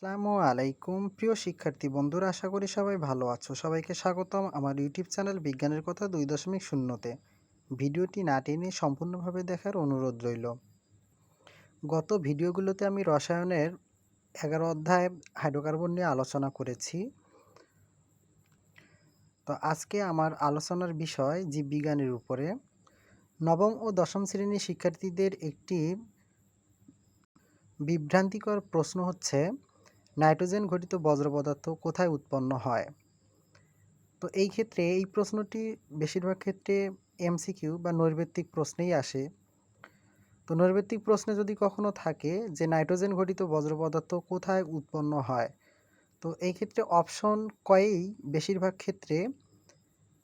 আসসালামু আলাইকুম প্রিয় শিক্ষার্থী বন্ধুরা, আশা করি সবাই ভালো আছো। সবাইকে স্বাগতম আমার ইউটিউব চ্যানেল বিজ্ঞানের কথা 2.0-তে। ভিডিওটি না টেনে সম্পূর্ণভাবে দেখার অনুরোধ রইল। গত ভিডিওগুলোতে আমি রসায়নের 11 অধ্যায় হাইড্রোকার্বন নিয়ে আলোচনা করেছি। তো আজকে আমার আলোচনার বিষয় জীববিজ্ঞানের উপরে। নবম ও দশম শ্রেণীর শিক্ষার্থীদের একটি বিভ্রান্তিকর প্রশ্ন হচ্ছে, নাইট্রোজেন ঘটিত বজ্র পদার্থ কোথায় উৎপন্ন হয়? তো এই ক্ষেত্রে এই প্রশ্নটি বেশিরভাগ ক্ষেত্রে এমসিকিউ বা নৈর্ব্যক্তিক প্রশ্নেই আসে। তো নৈর্ব্যক্তিক প্রশ্নে যদি কখনো থাকে যে নাইট্রোজেন ঘটিত বজ্র পদার্থ কোথায় উৎপন্ন হয়, তো এই ক্ষেত্রে অপশন কয়েই বেশিরভাগ ক্ষেত্রে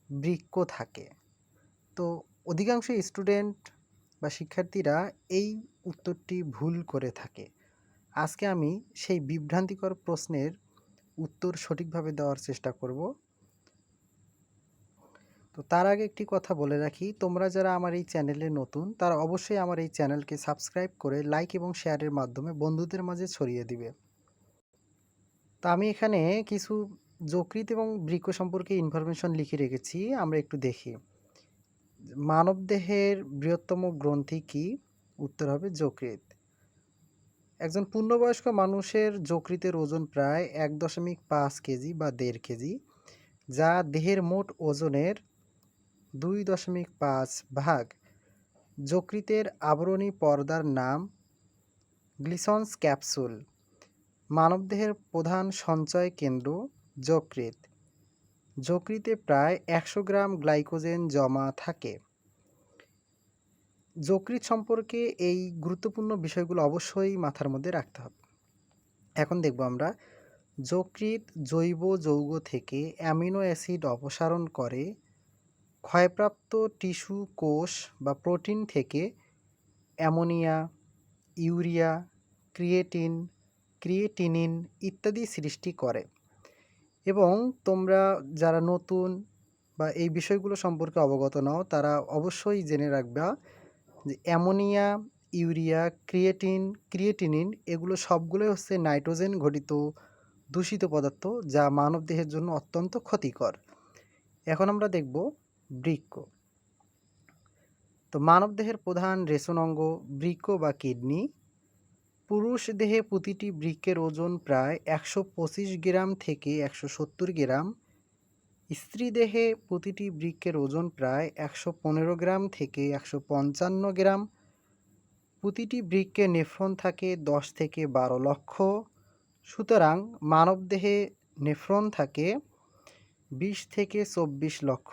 বৃক্ক থাকে। তো অধিকাংশ স্টুডেন্ট বা শিক্ষার্থীরা এই উত্তরটি ভুল করে থাকে। আজকে আমি সেই বিভ্রান্তিকর প্রশ্নের উত্তর সঠিকভাবে দেওয়ার চেষ্টা করব। তো তার আগে একটি কথা বলে রাখি, তোমরা যারা আমার এই চ্যানেলে নতুন তারা অবশ্যই আমার এই চ্যানেলকে সাবস্ক্রাইব করে লাইক এবং শেয়ারের মাধ্যমে বন্ধুদের মাঝে ছড়িয়ে দিবে। তো আমি এখানে কিছু যকৃৎ এবং বৃক্ক সম্পর্কে ইনফরমেশন লিখে রেখেছি, আমরা একটু দেখি। মানবদেহের বৃহত্তম গ্রন্থি কি? উত্তর হবে যকৃৎ। একজন পূর্ণবয়স্ক মানুষের যকৃতের ওজন প্রায় 1.5 কেজি বা 1.5 কেজি, যা দেহের মোট ওজনের 2.5 ভাগ। যকৃতের আবরণী পর্দার নাম গ্লিসন্স ক্যাপসুল। মানবদেহের প্রধান সঞ্চয় কেন্দ্র যকৃৎ। যকৃতে প্রায় 100 গ্রাম গ্লাইকোজেন জমা থাকে। যকৃৎ সম্পর্কে এই গুরুত্বপূর্ণ বিষয়গুলো অবশ্যই মাথার মধ্যে রাখতে হবে। এখন দেখব আমরা, যকৃৎ জৈব যৌগ থেকে অ্যামিনো অ্যাসিড অপসারণ করে ক্ষয়প্রাপ্ত টিস্যু কোষ বা প্রোটিন থেকে অ্যামোনিয়া, ইউরিয়া, ক্রিয়েটিনিন ইত্যাদি সৃষ্টি করে। এবং তোমরা যারা নতুন বা এই বিষয়গুলো সম্পর্কে অবগত নও তারা অবশ্যই জেনে রাখবা যে অ্যামোনিয়া, ইউরিয়া, ক্রিয়েটিনিন এগুলো সবগুলোই হচ্ছে নাইট্রোজেন ঘটিত দূষিত পদার্থ, যা মানবদেহের জন্য অত্যন্ত ক্ষতিকর। এখন আমরা দেখব বৃক্ক। তো মানবদেহের প্রধান রেচন অঙ্গ বৃক্ক বা কিডনি। পুরুষ দেহে প্রতিটি বৃক্কের ওজন প্রায় 125 গ্রাম থেকে 170 গ্রাম। স্ত্রী দেহে প্রতিটি বৃক্কের ওজন প্রায় 115 গ্রাম থেকে 155 গ্রাম। প্রতিটি বৃক্কে নেফ্রন থাকে 10 থেকে 12 লক্ষ। সুতরাং মানবদেহে নেফ্রন থাকে 20 থেকে 24 লক্ষ।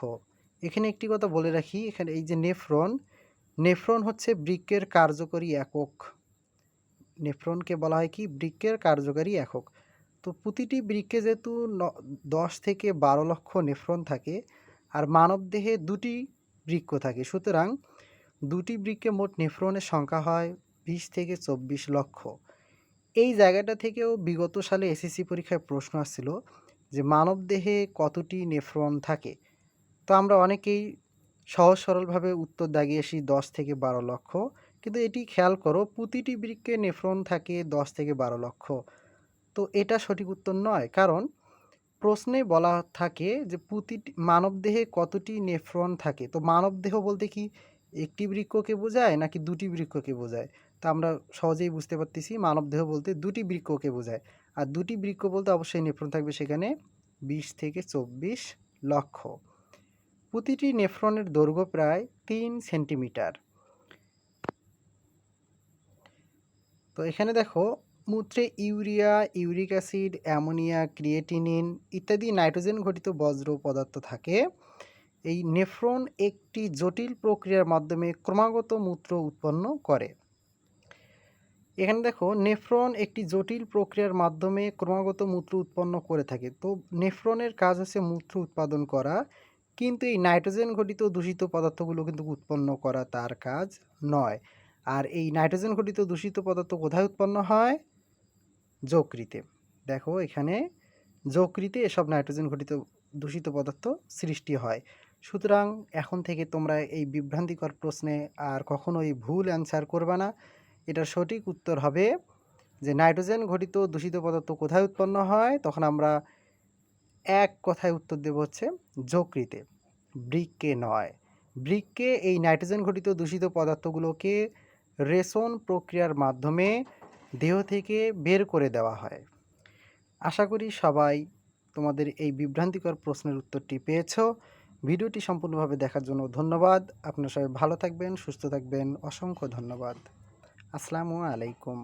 এখানে একটি কথা বলে রাখি, এখানে এই যে নেফ্রন হচ্ছে বৃক্কের কার্যকরী একক। নেফ্রনকে বলা হয় কি? বৃক্কের কার্যকারী একক। তো প্রতিটি বৃক্কে যেহেতু 10 থেকে 12 লক্ষ নেফ্রন থাকে আর মানবদেহে দুটি বৃক্ক থাকে, সুতরাং দুটি বৃক্কে মোট নেফ্রনের সংখ্যা হয় 20 থেকে 24 লক্ষ। এই জায়গাটা থেকেও বিগত সালে এসএসসি পরীক্ষায় প্রশ্ন আসছিল যে মানবদেহে কতটি নেফ্রন থাকে। তো আমরা অনেকেই সহজ সরলভাবে উত্তর দাগিয়েছি 10 থেকে 12 লক্ষ, কিন্তু এটি খেয়াল করো প্রতিটি বৃক্কে নেফ্রন থাকে 10 থেকে 12 লক্ষ। তো এটা সঠিক উত্তর নয়, কারণ প্রশ্নে বলা থাকে যে প্রতিটি মানবদেহে কতটি নেফ্রন থাকে। তো মানবদেহ বলতে কি একটি বৃক্ককে বোঝায় নাকি দুটি বৃক্ককে বোঝায়? তা আমরা সহজেই বুঝতে পারতেছি মানবদেহ বলতে দুটি বৃক্ককে বোঝায়। আর দুটি বৃক্ক বলতে অবশ্যই নেফ্রন থাকবে সেখানে 20 থেকে 24 লক্ষ। প্রতিটি নেফ্রনের দৈর্ঘ্য প্রায় 3 সেন্টিমিটার। তো এখানে দেখো, মূত্রে urea, uric acid, ammonia, creatinine ইত্যাদি নাইট্রোজেন ঘটিত বজ্র পদার্থ থাকে। এই নেফ্রন একটি জটিল প্রক্রিয়ার মাধ্যমে ক্রমাগত মূত্র উৎপন্ন করে। এখানে দেখো, নেফ্রন একটি জটিল প্রক্রিয়ার মাধ্যমে ক্রমাগত মূত্র উৎপন্ন করে থাকে। তো নেফ্রনের কাজ হচ্ছে মূত্র উৎপাদন করা, কিন্তু এই নাইট্রোজেন ঘটিত দূষিত পদার্থগুলো কিন্তু উৎপন্ন করা তার কাজ নয়। আর এই নাইট্রোজেন ঘটিত দূষিত পদার্থ কোথায় উৎপন্ন হয়? যকৃতে। দেখো এখানে যকৃতে এসব নাইট্রোজেন ঘটিত দূষিত পদার্থ সৃষ্টি হয়। সুতরাং এখন থেকে তোমরা এই বিভ্রান্তিকর প্রশ্নে আর কখনোই ভুল অ্যান্সার করবে না। এটার সঠিক উত্তর হবে যে নাইট্রোজেন ঘটিত দূষিত পদার্থ কোথায় উৎপন্ন হয়, তখন আমরা এক কথায় উত্তর দেব হচ্ছে যকৃতে, বৃক্কে নয়। বৃক্কে এই নাইট্রোজেন ঘটিত দূষিত পদার্থগুলোকে রেশন প্রক্রিয়ার মাধ্যমে দেহ থেকে বের করে দেওয়া হয়। আশা করি সবাই তোমাদের এই বিভ্রান্তিকর প্রশ্নের উত্তরটি পেয়েছো। ভিডিওটি সম্পূর্ণভাবে দেখার জন্য ধন্যবাদ। আপনারা সবাই ভালো থাকবেন, সুস্থ থাকবেন। অসংখ্য ধন্যবাদ। আসসালামু আলাইকুম।